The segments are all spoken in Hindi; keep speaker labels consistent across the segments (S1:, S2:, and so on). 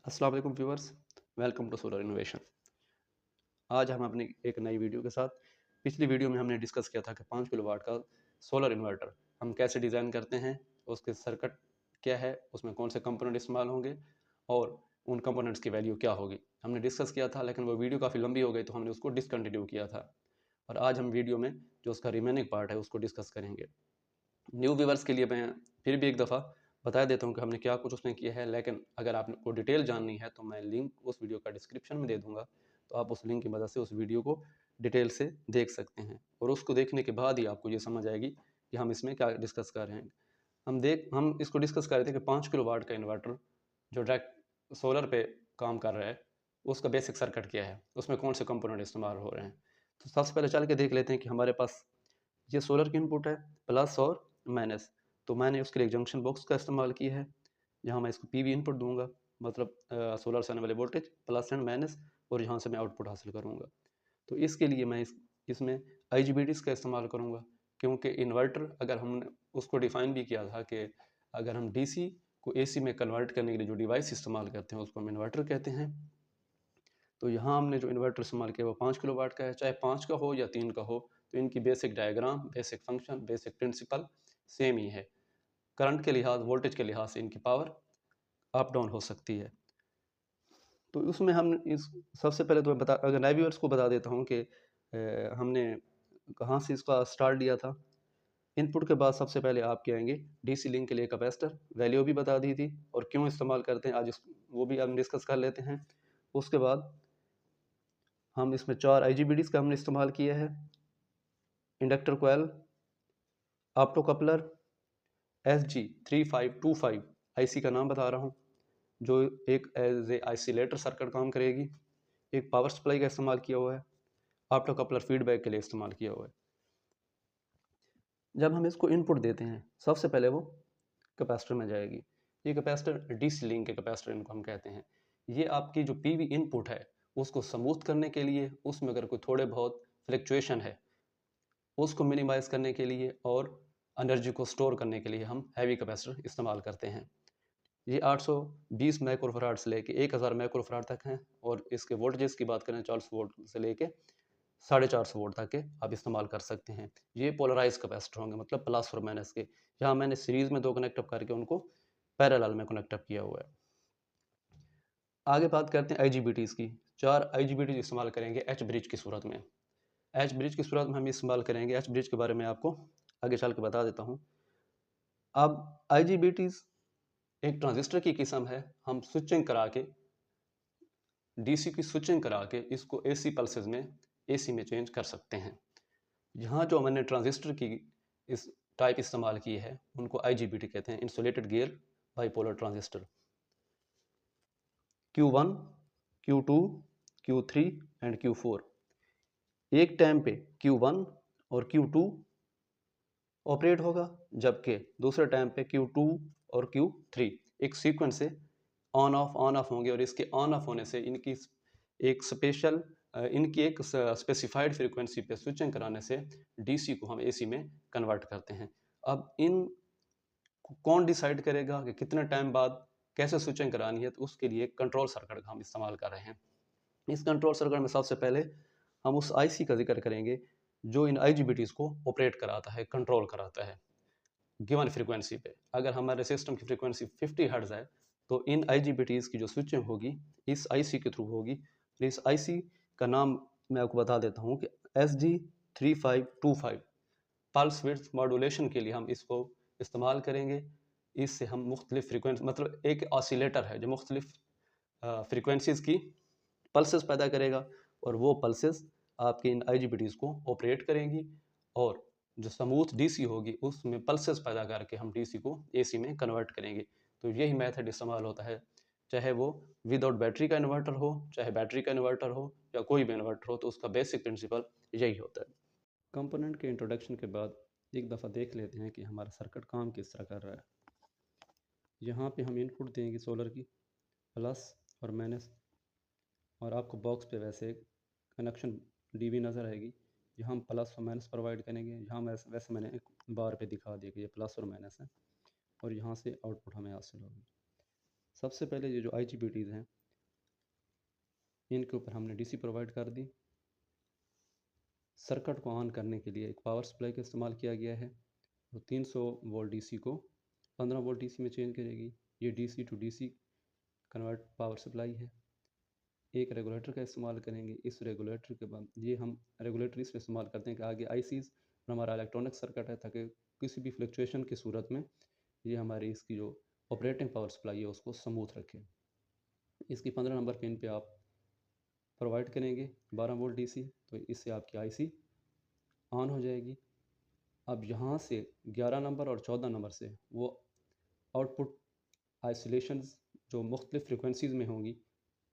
S1: अस्सलाम वालेकुम viewers, welcome to solar innovation. आज हम अपनी एक नई वीडियो के साथ। पिछली वीडियो में हमने डिस्कस किया था कि 5 किलोवाट का सोलर इन्वर्टर हम कैसे डिज़ाइन करते हैं, उसके सर्किट क्या है, उसमें कौन से कंपोनेंट इस्तेमाल होंगे और उन कंपोनेंट्स की वैल्यू क्या होगी। हमने डिस्कस किया था, लेकिन वो वीडियो काफ़ी लंबी हो गई तो हमने उसको डिसकंटिन्यू किया था। और आज हम वीडियो में जो उसका रिमेनिंग पार्ट है उसको डिस्कस करेंगे। न्यू व्यूवर्स के लिए मैं फिर भी एक दफ़ा बता देता हूँ कि हमने क्या कुछ उसमें किया है, लेकिन अगर आपको डिटेल जाननी है तो मैं लिंक उस वीडियो का डिस्क्रिप्शन में दे दूँगा, तो आप उस लिंक की मदद से उस वीडियो को डिटेल से देख सकते हैं और उसको देखने के बाद ही आपको ये समझ आएगी कि हम इसमें क्या डिस्कस कर रहे हैं। हम इसको डिस्कस कर रहे थे कि 5 किलोवाट का इन्वर्टर जो डायरेक्ट सोलर पे काम कर रहा है, उसका बेसिक सर्किट क्या है, उसमें कौन से कंपोनेंट इस्तेमाल हो रहे हैं। तो सबसे पहले चल के देख लेते हैं कि हमारे पास ये सोलर की इनपुट है, प्लस और माइनस। तो मैंने उसके लिए एक जंक्शन बॉक्स का इस्तेमाल किया है, जहाँ मैं इसको पीवी इनपुट दूंगा, मतलब सोलर से आने वाले वोल्टेज प्लस एंड माइनस, और यहाँ से मैं आउटपुट हासिल करूँगा। तो इसके लिए मैं इसमें IGBTs का इस्तेमाल करूँगा, क्योंकि इन्वर्टर अगर हमने उसको डिफ़ाइन भी किया था कि अगर हम DC को AC में कन्वर्ट करने के लिए जो डिवाइस इस्तेमाल करते हैं उसको हम इन्वर्टर कहते हैं। तो यहाँ हमने जो इन्वर्टर इस्तेमाल किया वो 5 किलोवाट का है, चाहे 5 का हो या 3 का हो, तो इनकी basic diagram, basic function, basic principle same ही है। करंट के लिहाज, वोल्टेज के लिहाज से इनकी पावर अप डाउन हो सकती है। तो उसमें हम इस सबसे पहले तो मैं बता अगर नए व्यूअर्स को बता देता हूँ कि हमने कहाँ से इसका स्टार्ट लिया था। इनपुट के बाद सबसे पहले आपके आएंगे DC लिंक के लिए कैपेसिटर, वैल्यू भी बता दी थी और क्यों इस्तेमाल करते हैं आज वो भी हम डिस्कस कर लेते हैं। उसके बाद हम इसमें 4 IGBTs का हमने इस्तेमाल किया है, इंडक्टर कोयल, ऑप्टो कपलर, SG3525 IC का नाम बता रहा हूँ, जो एक एज ए आइसोलेटर सर्किट काम करेगी। एक पावर सप्लाई का इस्तेमाल किया हुआ है, ऑप्टो कपलर फीडबैक के लिए इस्तेमाल किया हुआ है। जब हम इसको इनपुट देते हैं सबसे पहले वो कैपेसिटर में जाएगी। ये कैपेसिटर DC लिंक के कैपेसिटर इनको हम कहते हैं। ये आपकी जो PV इनपुट है उसको स्मूथ करने के लिए, उसमें अगर कोई थोड़े बहुत फ्लक्चुएशन है उसको मिनिमाइज करने के लिए और एनर्जी को स्टोर करने के लिए हम हैवी कैपेसिटर इस्तेमाल करते हैं। ये 820 माइक्रोफराड से लेके 1000 माइक्रोफराड तक हैं, और इसके वोल्टेजेस की बात करें 400 वोल्ट से लेके 450 वोल्ट तक के आप इस्तेमाल कर सकते हैं। ये पोलराइज कैपेसिटर होंगे, मतलब प्लस और माइनस के। यहाँ मैंने सीरीज में 2 कनेक्ट अप करके उनको पैरेलल में कनेक्ट अप किया हुआ है। आगे बात करते हैं IGBTs की। 4 IGBTs इस्तेमाल करेंगे H ब्रिज की सूरत में। H ब्रिज की सूरत में हम इस्तेमाल करेंगे, H ब्रिज के बारे में आपको आगे चल के बता देता हूँ। अब IGBTs एक ट्रांजिस्टर की किस्म है। हम स्विचिंग करा के, DC की स्विचिंग करा के इसको AC पल्सेस में AC में चेंज कर सकते हैं। यहाँ जो मैंने ट्रांजिस्टर की इस टाइप इस्तेमाल की है उनको IGBT कहते हैं, insulated gear bipolar transistor. Q1, Q2, Q3 and Q4। एक टाइम पे Q1 और Q2 ऑपरेट होगा, जबकि दूसरे टाइम पे Q2 और Q3 एक सीक्वेंस से ऑन ऑफ होंगे, और इसके ऑन ऑफ होने से इनकी एक स्पेसिफाइड फ्रीक्वेंसी पे स्विचिंग कराने से DC को हम AC में कन्वर्ट करते हैं। अब इन कौन डिसाइड करेगा कि कितने टाइम बाद कैसे स्विचिंग करानी है, तो उसके लिए कंट्रोल सर्किट का हम इस्तेमाल कर रहे हैं। इस कंट्रोल सर्किट में सबसे पहले हम उस IC का जिक्र करेंगे जो इन IGBTs को ऑपरेट कराता है, कंट्रोल कराता है गिवन फ्रीक्वेंसी पे। अगर हमारे सिस्टम की फ्रीक्वेंसी 50 हर्ट्ज है तो इन IGBTs की जो स्विचिंग होगी इस IC के थ्रू होगी। इस IC का नाम मैं आपको बता देता हूँ कि SG3525 पल्स विड्थ मॉड्यूलेशन के लिए हम इसको इस्तेमाल करेंगे। इससे हम मुख्तलिफ फ्रीक्वेंसी, मतलब एक ऑसिलेटर है जो मुख्तलिफ फ्रीक्वेंसीज की पल्सेस पैदा करेगा, और वो पल्सेस आपके इन IGBTs को ऑपरेट करेंगी, और जो स्मूथ DC होगी उसमें पल्सेस पैदा करके हम DC को AC में कन्वर्ट करेंगे। तो यही मेथड इस्तेमाल होता है, चाहे वो विदाउट बैटरी का इन्वर्टर हो, चाहे बैटरी का इन्वर्टर हो, या कोई भी इन्वर्टर हो, तो उसका बेसिक प्रिंसिपल यही होता है। कंपोनेंट के इंट्रोडक्शन के बाद एक दफ़ा देख लेते हैं कि हमारा सर्किट काम किस तरह कर रहा है। यहाँ पे हम इनपुट देंगे सोलर की, प्लस और माइनस, और आपको बॉक्स पे वैसे कनेक्शन DB नज़र आएगी। यहाँ हम प्लस और माइनस प्रोवाइड करेंगे। यहाँ वैसे मैंने एक बार पे दिखा दिया कि ये प्लस और माइनस है, और यहाँ से आउटपुट हमें हासिल होगी। सबसे पहले ये जो IGBTs हैं इनके ऊपर हमने DC प्रोवाइड कर दी। सर्किट को ऑन करने के लिए एक पावर सप्लाई का इस्तेमाल किया गया है, तो 300 वोल्ट DC को 15 वोल्ट DC में चेंज करेगी। ये DC to DC convert power supply है। एक रेगुलेटर का इस्तेमाल करेंगे। इस रेगुलेटर के बाद ये हम रेगुलेटर इसलिए इस्तेमाल करते हैं कि आगे ICs और हमारा इलेक्ट्रॉनिक सर्किट है, ताकि किसी भी फ्लक्चुएशन की सूरत में ये हमारी इसकी जो ऑपरेटिंग पावर सप्लाई है उसको स्मूथ रखे। इसकी 15 नंबर पिन पे आप प्रोवाइड करेंगे 12 वोल्ट DC, तो इससे आपकी IC ऑन हो जाएगी। अब यहाँ से 11 नंबर और 14 नंबर से वो आउटपुट आइसोलेशंस जो मुख्तलिफ फ्रिक्वेंसीज़ में होंगी,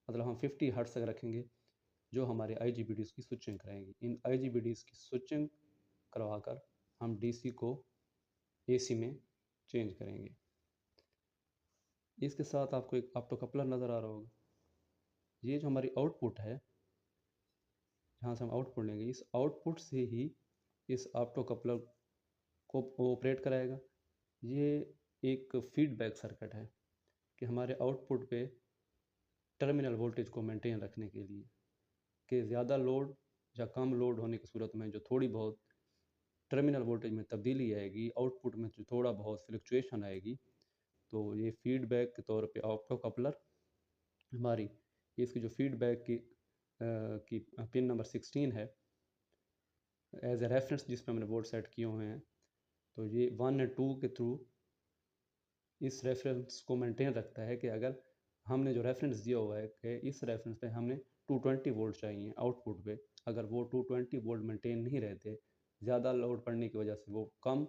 S1: मतलब हम 50 हर्ट्ज़ तक रखेंगे, जो हमारे IGBTs की स्विचिंग कराएंगी। इन IGBTs की स्विचिंग करवाकर हम DC को AC में चेंज करेंगे। इसके साथ आपको एक ऑप्टो कपलर नज़र आ रहा होगा। ये जो हमारी आउटपुट है, जहाँ से हम आउटपुट लेंगे, इस आउटपुट से ही इस ऑप्टो कपलर को ऑपरेट कराएगा। ये एक फीडबैक सर्किट है कि हमारे आउटपुट पे टर्मिनल वोल्टेज को मेंटेन रखने के लिए, कि ज़्यादा लोड या कम लोड होने की सूरत में जो थोड़ी बहुत टर्मिनल वोल्टेज में तब्दीली आएगी, आउटपुट में जो थोड़ा बहुत फ्लक्चुएशन आएगी, तो ये फीडबैक के तौर पे ऑप्टो कपलर हमारी इसकी जो फीडबैक की पिन नंबर 16 है एज ए रेफरेंस, जिस पर हमने बोर्ड सेट किए हुए हैं, तो ये 1 और 2 के थ्रू इस रेफरेंस को मेंटेन रखता है कि अगर हमने जो रेफरेंस दिया हुआ है कि इस रेफरेंस पे हमने 220 वोल्ट चाहिए आउटपुट पे, अगर वो 220 वोल्ट मेंटेन नहीं रहते, ज़्यादा लोड पड़ने की वजह से वो कम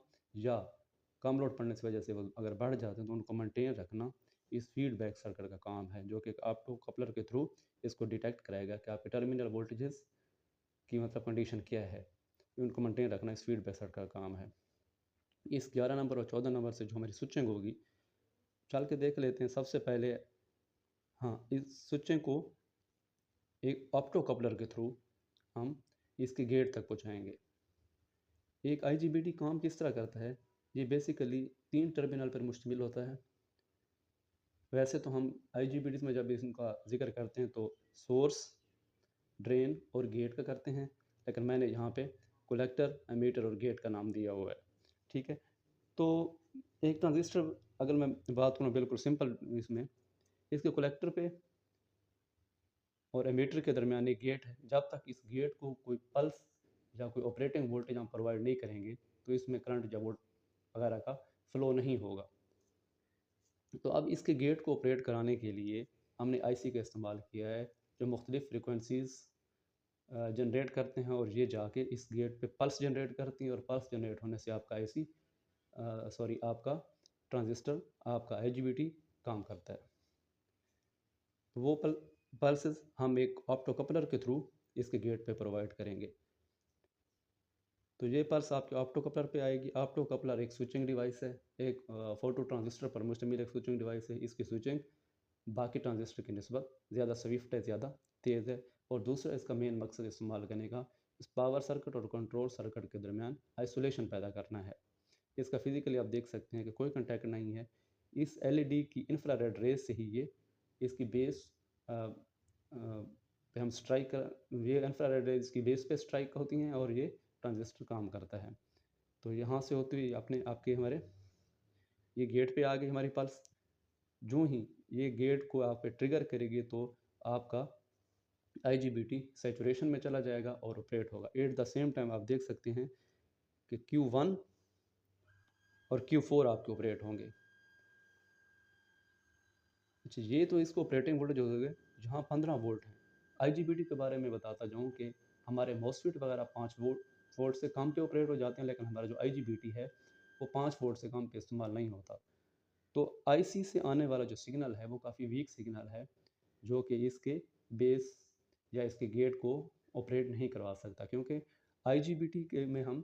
S1: लोड पड़ने की वजह से वो अगर बढ़ जाते हैं, तो उनको मेंटेन रखना इस फीडबैक सर्किट का काम है, जो कि ऑप्टो कपलर के थ्रू इसको डिटेक्ट कराएगा कि आपके टर्मिनल वोल्टेजेस की मतलब कंडीशन क्या है, उनको मेंटेन रखना इस फीडबैक सर्किट का काम है। इस 11 नंबर और 14 नंबर से जो हमारी स्विचिंग होगी, चल के देख लेते हैं। सबसे पहले हाँ, इस स्विचिंग को एक ऑप्टो कपलर के थ्रू हम इसके गेट तक पहुंचाएंगे। एक IGBT काम किस तरह करता है, ये बेसिकली 3 टर्मिनल पर मुश्तमिल होता है। वैसे तो हम IGBTs में जब इनका जिक्र करते हैं तो सोर्स, ड्रेन और गेट का करते हैं, लेकिन मैंने यहाँ पे कलेक्टर, एमीटर और गेट का नाम दिया हुआ है। ठीक है, तो एक ट्रांजिस्टर अगर मैं बात करूँ बिल्कुल सिंपल, इसमें इसके कलेक्टर पे और एमीटर के दरमियान एक गेट है। जब तक इस गेट को कोई पल्स या कोई ऑपरेटिंग वोल्टेज हम प्रोवाइड नहीं करेंगे, तो इसमें करंट या वोल्ट वगैरह का फ्लो नहीं होगा। तो अब इसके गेट को ऑपरेट कराने के लिए हमने IC का इस्तेमाल किया है, जो मुख्तलिफ फ्रिक्वेंसीज़ जनरेट करते हैं, और ये जाके इस गेट पे पल्स जनरेट करती हैं, और पल्स जनरेट होने से आपका आपका ट्रांजिस्टर, आपका IGBT काम करता है। तो वो पल्सेस हम एक ऑप्टो कपलर के थ्रू इसके गेट पे प्रोवाइड करेंगे। तो ये पल्स आपके ऑप्टो कपलर पे आएगी। ऑप्टो कपलर एक स्विचिंग डिवाइस है, एक फोटो ट्रांजिस्टर पर मुश्तमिल एक स्विचिंग डिवाइस है। इसकी स्विचिंग बाकी ट्रांजिस्टर की निस्बत ज़्यादा स्विफ्ट है, ज़्यादा तेज़ है। और दूसरा इसका मेन मकसद इस्तेमाल करने का इस पावर सर्किट और कंट्रोल सर्किट के दरमियान आइसोलेशन पैदा करना है। इसका फिजिकली आप देख सकते हैं कि कोई कंटेक्ट नहीं है। इस LED की इंफ्रारेड रेज से ही ये इसकी बेस पे हम स्ट्राइक कर, ये इंफ्रारेड रेज की बेस पे स्ट्राइक होती हैं और ये ट्रांजिस्टर काम करता है। तो यहाँ से होती हुई आपके हमारे ये गेट पे आ गई हमारी पल्स। जो ही ये गेट को आप पे ट्रिगर करेगी, तो आपका IGBT सैचुरेशन में चला जाएगा और ऑपरेट होगा। एट द सेम टाइम आप देख सकते हैं कि Q1 और Q4 आपके ऑपरेट होंगे। अच्छा, ये तो इसको ऑपरेटिंग वोल्टेज हो गए जहाँ 15 वोल्ट है। IGBT के बारे में बताता जाऊँ कि हमारे मॉसफेट वगैरह 5 वोल्ट से कम पे ऑपरेट हो जाते हैं, लेकिन हमारा जो IGBT है वो 5 वोल्ट से कम पे इस्तेमाल नहीं होता। तो IC से आने वाला जो सिग्नल है वो काफ़ी वीक सिग्नल है, जो कि इसके बेस या इसके गेट को ऑपरेट नहीं करवा सकता, क्योंकि IGBT के में हम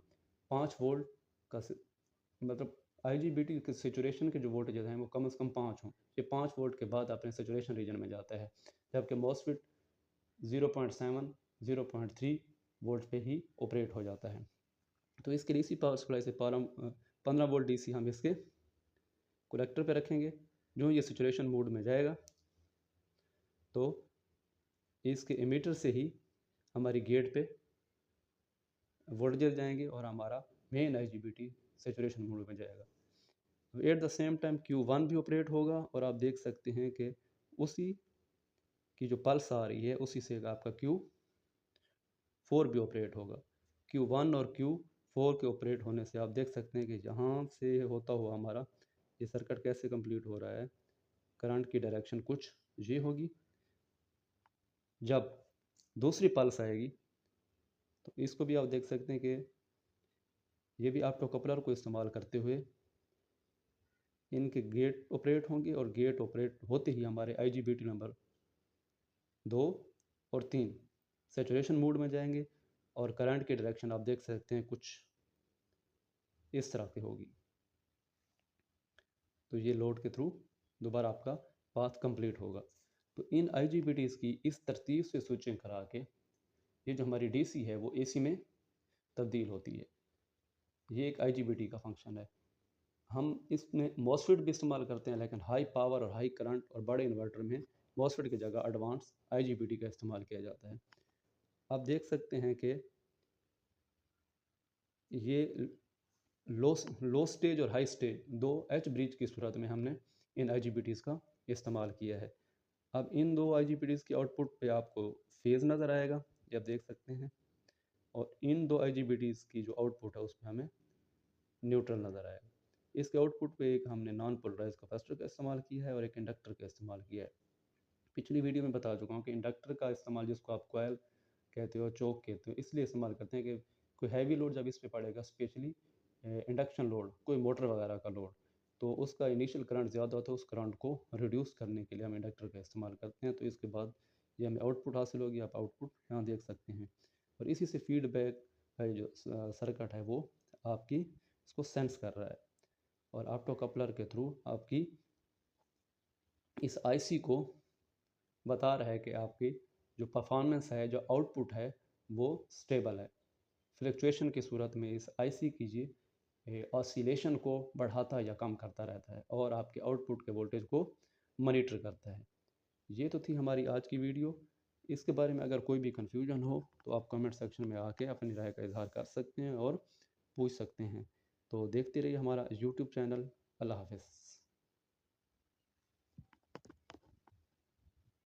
S1: 5 वोल्ट का मतलब IGBT के सेचुरेशन के जो वोल्टेज हैं वो कम से कम 5 हों। ये 5 वोल्ट के बाद अपने सेचुरेशन रीजन में जाता है, जबकि मॉसफेट 0.7 0.3 वोल्ट पे ही ऑपरेट हो जाता है। तो इसके DC पावर सप्लाई से 15 वोल्ट DC हम इसके कलेक्टर पे रखेंगे। जो ये सैचुरेशन मोड में जाएगा तो इसके एमीटर से ही हमारी गेट पे वोल्टेज जाएंगे और हमारा मेन IGBT सैचुरेशन मोड में जाएगा। At the same time Q1 भी ऑपरेट होगा और आप देख सकते हैं कि उसी की जो पल्स आ रही है उसी से आपका Q4 भी ऑपरेट होगा। Q1 और Q4 के ऑपरेट होने से आप देख सकते हैं कि यहाँ से होता हुआ हमारा ये सर्किट कैसे कंप्लीट हो रहा है। करंट की डायरेक्शन कुछ ये होगी। जब दूसरी पल्स आएगी तो इसको भी आप देख सकते हैं कि ये भी ऑप्टोकपलर को इस्तेमाल करते हुए इनके गेट ऑपरेट होंगे और गेट ऑपरेट होते ही हमारे IGBT नंबर 2 और 3 सैचुरेशन मोड में जाएंगे और करंट की डायरेक्शन आप देख सकते हैं कुछ इस तरह की होगी। तो ये लोड के थ्रू दोबारा आपका पाथ कंप्लीट होगा। तो इन IGBTs की इस तरतीब से स्विचिंग करा के ये जो हमारी DC है वो AC में तब्दील होती है। ये एक IGBT का फंक्शन है। हम इसमें MOSFET भी इस्तेमाल करते हैं, लेकिन हाई पावर और हाई करंट और बड़े इन्वर्टर में MOSFET की जगह एडवांस IGBT का इस्तेमाल किया जाता है। आप देख सकते हैं कि ये लो स्टेज और हाई स्टेज दो H ब्रिज की सूरत में हमने इन IGBTs का इस्तेमाल किया है। अब इन दो IGBTs के आउटपुट पे आपको फेज़ नज़र आएगा, ये आप देख सकते हैं, और इन दो IGBTs की जो आउटपुट है उसमें हमें न्यूट्रल नज़र आएगा। इसके आउटपुट पे एक हमने नॉन पोलराइज कैपेसिटर का इस्तेमाल किया है और एक इंडक्टर का इस्तेमाल किया है। पिछली वीडियो में बता चुका हूँ कि इंडक्टर का इस्तेमाल, जिसको आप कॉयल कहते हो, चौक कहते हो, इसलिए इस्तेमाल करते हैं कि कोई हैवी लोड जब इस पे पड़ेगा, स्पेशली इंडक्शन लोड, कोई मोटर वगैरह का लोड, तो उसका इनिशियल करंट ज़्यादा होता है, उस करंट को रिड्यूस करने के लिए हम इंडक्टर का इस्तेमाल करते हैं। तो इसके बाद ये हमें आउटपुट हासिल होगी, आप आउटपुट यहाँ देख सकते हैं। और इसी से फीडबैक है जो सर्किट है वो आपकी इसको सेंस कर रहा है और ऑप्टोकपलर के थ्रू आपकी इस IC को बता रहा है कि आपकी जो परफॉर्मेंस है, जो आउटपुट है, वो स्टेबल है। फ्लक्चुएशन की सूरत में इस IC की जी ऑसिलेशन को बढ़ाता या कम करता रहता है और आपके आउटपुट के वोल्टेज को मॉनिटर करता है। ये तो थी हमारी आज की वीडियो। इसके बारे में अगर कोई भी कन्फ्यूजन हो तो आप कमेंट सेक्शन में आके अपनी राय का इजहार कर सकते हैं और पूछ सकते हैं। तो देखते रहिए हमारा YouTube चैनल। अल्लाह हाफ़िज़।